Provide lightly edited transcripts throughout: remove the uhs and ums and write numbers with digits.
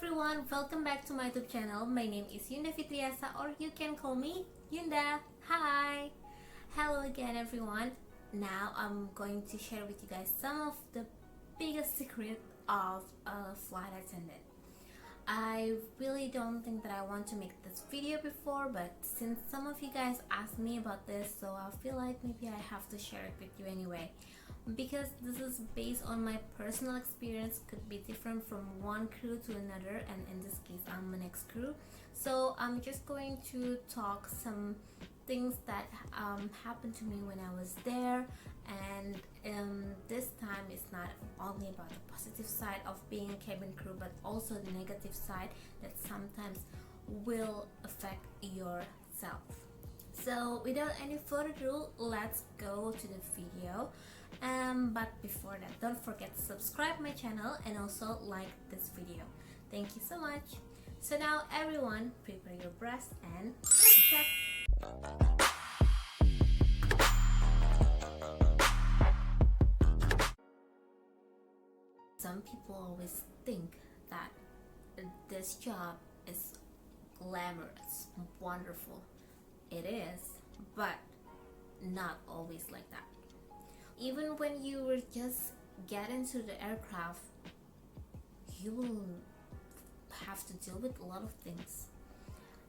everyone, welcome back to my YouTube channel. My name is Yunda Fitriasa, or you can call me Yunda. Hi! Hello again everyone. Now I'm going to share with you guys some of the biggest secret of a flight attendant. I really don't think that I want to make this video before, but since some of you guys asked me about this, so I feel like maybe I have to share it with you anyway, because this is based on my personal experience. Could be different from one crew to another, and in this case I'm an ex-crew, so I'm just going to talk some things that happened to me when I was there. And this time it's not only about the positive side of being a cabin crew, but also the negative side that sometimes will affect yourself. So without any further ado, let's go to the video. But before that, don't forget to subscribe my channel and also like this video. Thank you so much. So now everyone, prepare your breath and let's start. Some people always think that this job is glamorous, wonderful. It is, but not always like that. Even when you will just get into the aircraft, you will have to deal with a lot of things.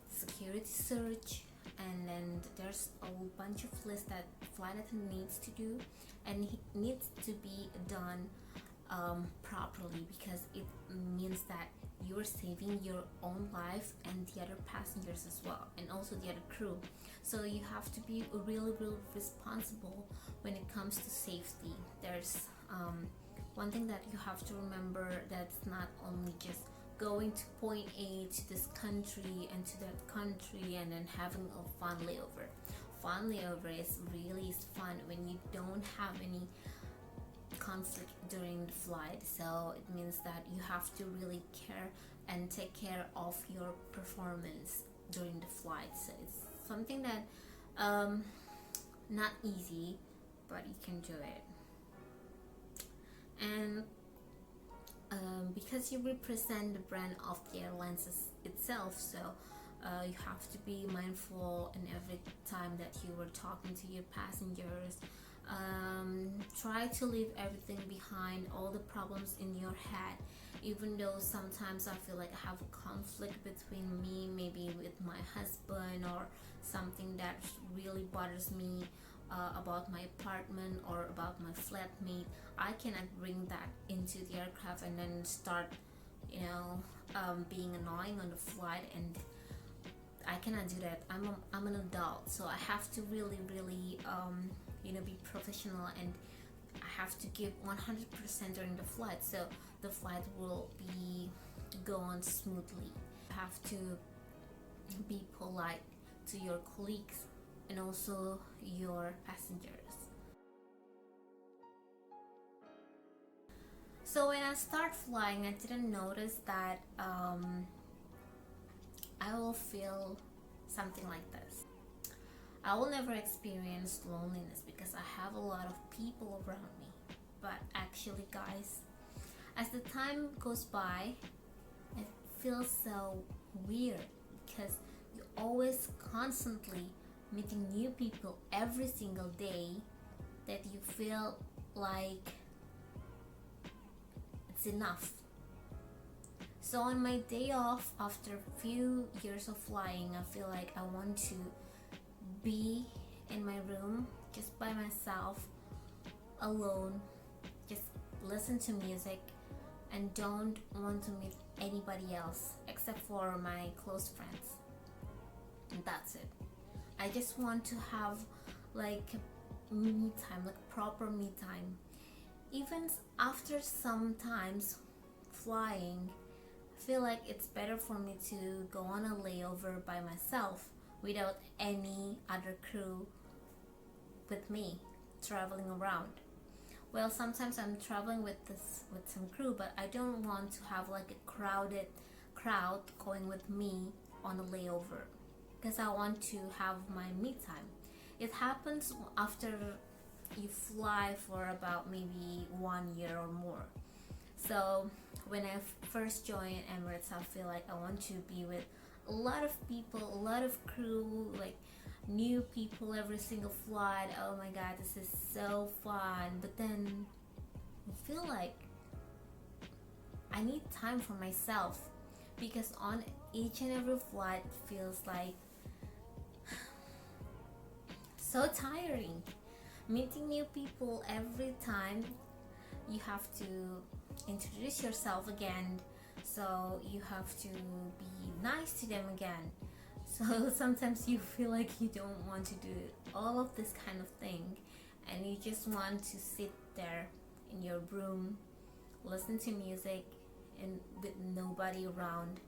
Security search, and then there's a whole bunch of lists that flight attendant needs to do, and it needs to be done properly, because it means that you're saving your own life and the other passengers as well, and also the other crew. So you have to be really responsible when it comes to safety. There's one thing that you have to remember, that's not only just going to point A to this country and to that country and then having a fun layover. Fun layover is really fun when you don't have any conflict during the flight. So it means that you have to really care and take care of your performance during the flight. So it's something that not easy, but you can do it. And because you represent the brand of the airlines itself, so you have to be mindful in every time that you were talking to your passengers. Try to leave everything behind, all the problems in your head. Even though sometimes I feel like I have a conflict between me, maybe with my husband, or something that really bothers me about my apartment or about my flatmate, I cannot bring that into the aircraft and then start being annoying on the flight, and I cannot do that. I'm an adult, so I have to really be professional, and I have to give 100% during the flight, so the flight will go on smoothly. You have to be polite to your colleagues and also your passengers. So when I start flying, I didn't notice that I will feel something like this. I will never experience loneliness because I have a lot of people around me. But actually, guys, as the time goes by, it feels so weird, because you're always constantly meeting new people every single day, that you feel like it's enough. So on my day off, after a few years of flying, I feel like I want to be in my room just by myself, alone, just listen to music, and don't want to meet anybody else except for my close friends, and that's it. I just want to have like me time, like proper me time. Even after sometimes flying, I feel like it's better for me to go on a layover by myself without any other crew with me traveling around. Well, sometimes I'm traveling with some crew, but I don't want to have like a crowded crowd going with me on a layover, because I want to have my me time. It happens after you fly for about maybe 1 year or more. So when I first joined Emirates, I feel like I want to be with a lot of people, a lot of crew, like new people every single flight. Oh my god, this is so fun. But then I feel like I need time for myself, because on each and every flight feels like so tiring. Meeting new people every time, you have to introduce yourself again, so you have to be nice to them again. So sometimes you feel like you don't want to do all of this kind of thing, and you just want to sit there in your room, listen to music, and with nobody around,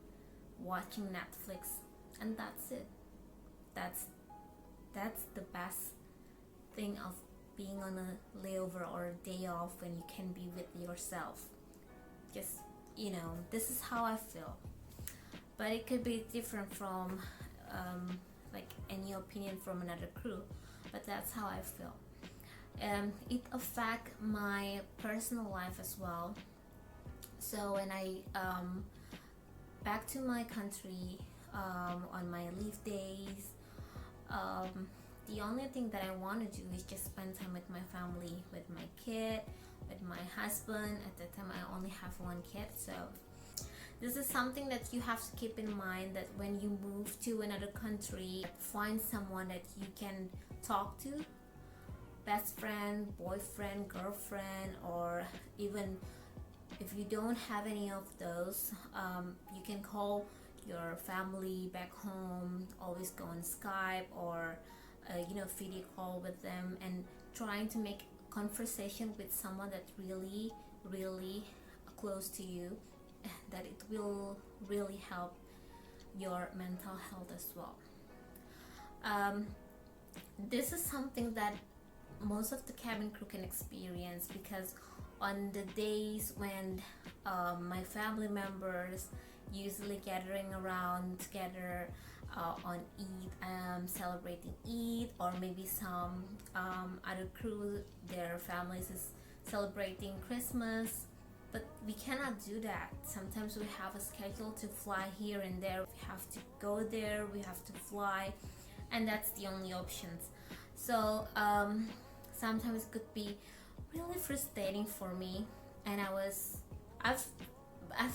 watching Netflix, and that's it. That's the best thing of being on a layover or a day off, when you can be with yourself. Just, this is how I feel. But it could be different from like any opinion from another crew, but that's how I feel. It affects my personal life as well. So when I back to my country on my leave days, the only thing that I want to do is just spend time with my family, with my kid, with my husband. At that time I only have one kid, so this is something that you have to keep in mind, that when you move to another country, find someone that you can talk to, best friend, boyfriend, girlfriend, or even if you don't have any of those, you can call your family back home, always go on Skype or video call with them, and trying to make conversation with someone that really close to you, that it will really help your mental health as well. This is something that most of the cabin crew can experience, because on the days when my family members usually gathering around together on Eid, celebrating Eid, or maybe some other crew, their families is celebrating Christmas, but we cannot do that. Sometimes we have a schedule to fly here and there, we have to go there, we have to fly, and that's the only options. So sometimes it could be really frustrating for me, and I've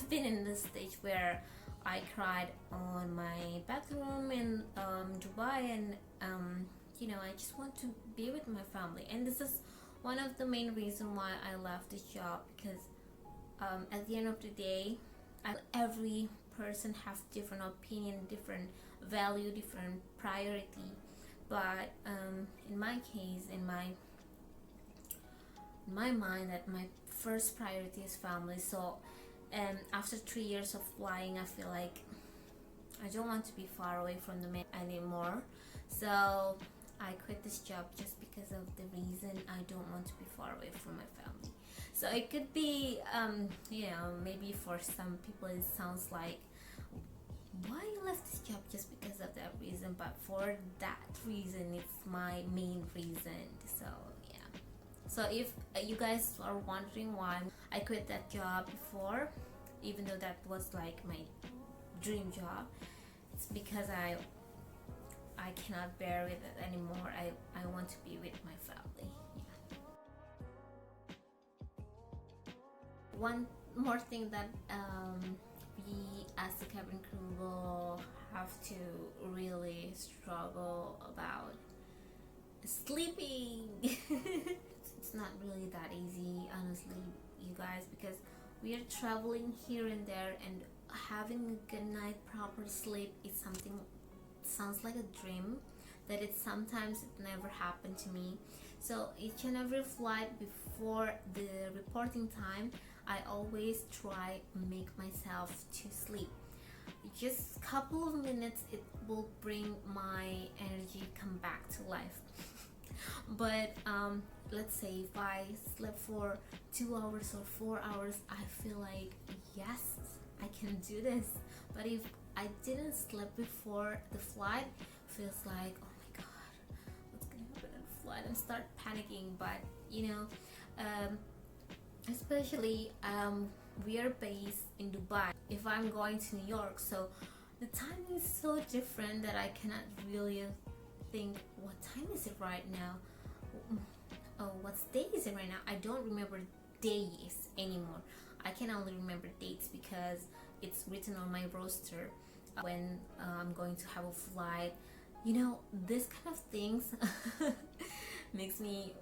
been in this stage where I cried on my bathroom in Dubai, and I just want to be with my family, and this is one of the main reasons why I left this job, because at the end of the day, every person have different opinion, different value, different priority, but in my case, in my mind, that my first priority is family. So after 3 years of flying, I feel like I don't want to be far away from them anymore, so I quit this job just because of the reason I don't want to be far away from my family. So it could be maybe for some people it sounds like, why you left this job just because of that reason, but for that reason it's my main reason. So so if you guys are wondering why I quit that job before, even though that was like my dream job, it's because I cannot bear with it anymore. I want to be with my family. One more thing that we as the cabin crew will have to really struggle about, sleeping. It's not really that easy, honestly, you guys, because we are traveling here and there, and having a good night proper sleep is something, sounds like a dream, that it sometimes it never happened to me. So each and every flight before the reporting time, I always try make myself to sleep. Just a couple of minutes, it will bring my energy come back to life. But let's say if I slept for 2 hours or 4 hours, I feel like, yes, I can do this. But if I didn't sleep before the flight, feels like, oh my god, what's gonna happen at the flight, and start panicking. But especially we are based in Dubai. If I'm going to New York, so the time is so different that I cannot really think what time is it right now. Oh, what day is it right now? I don't remember days anymore. I can only remember dates because it's written on my roster when I'm going to have a flight. You know, this kind of things makes me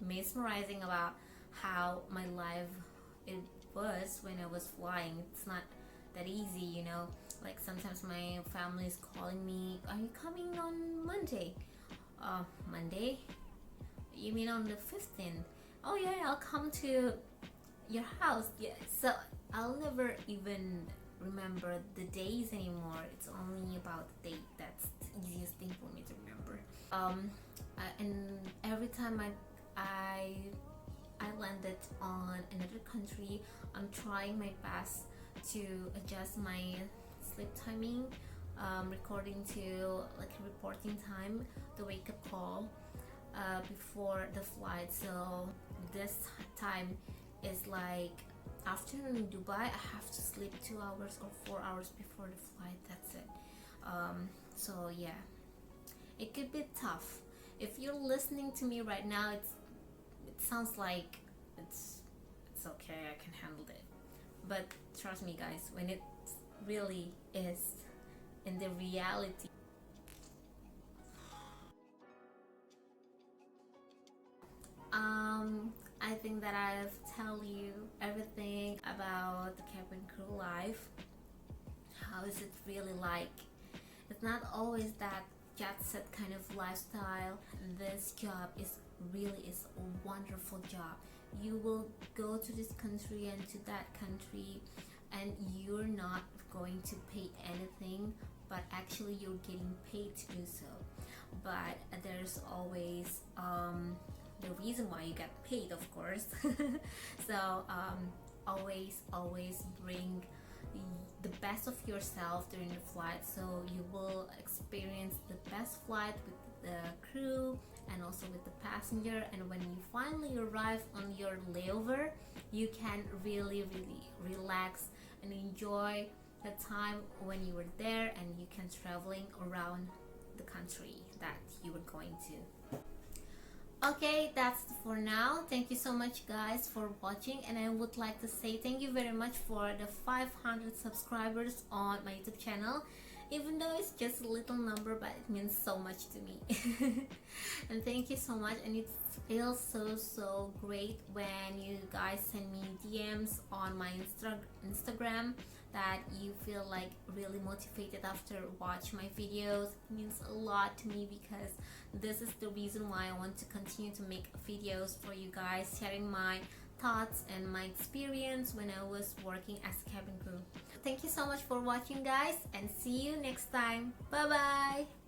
mesmerizing about how my life it was when I was flying. It's not that easy, you know. Like sometimes my family is calling me, "Are you coming on Monday?" Monday? You mean on the 15th? Oh yeah, I'll come to your house. Yeah, so I'll never even remember the days anymore. It's only about the date. That's the easiest thing for me to remember. And every time I landed on another country, I'm trying my best to adjust my sleep timing, recording to like reporting time, the wake up call before the flight. So this time is like afternoon in Dubai. I have to sleep 2 hours or 4 hours before the flight. That's it. So yeah, it could be tough. If you're listening to me right now, it sounds like it's okay. I can handle it. But trust me, guys, when it really is in the reality, I think that I've tell you everything about the cabin crew life. How is it really like? It's not always that jet set kind of lifestyle. This job is a wonderful job. You will go to this country and to that country, and you're not going to pay anything, but actually you're getting paid to do so. But there's always the reason why you get paid, of course. So always bring the best of yourself during the flight, so you will experience the best flight with the crew and also with the passenger. And when you finally arrive on your layover, you can really relax and enjoy the time when you were there, and you can traveling around the country that you were going to. Okay, that's for now. Thank you so much, guys, for watching, and I would like to say thank you very much for the 500 subscribers on my YouTube channel. Even though it's just a little number, but it means so much to me. And thank you so much, and it feels so great when you guys send me DMs on my Instagram that you feel like really motivated after watch my videos. It means a lot to me because this is the reason why I want to continue to make videos for you guys, sharing my thoughts and my experience when I was working as a cabin crew. Thank you so much for watching, guys, and see you next time. Bye bye.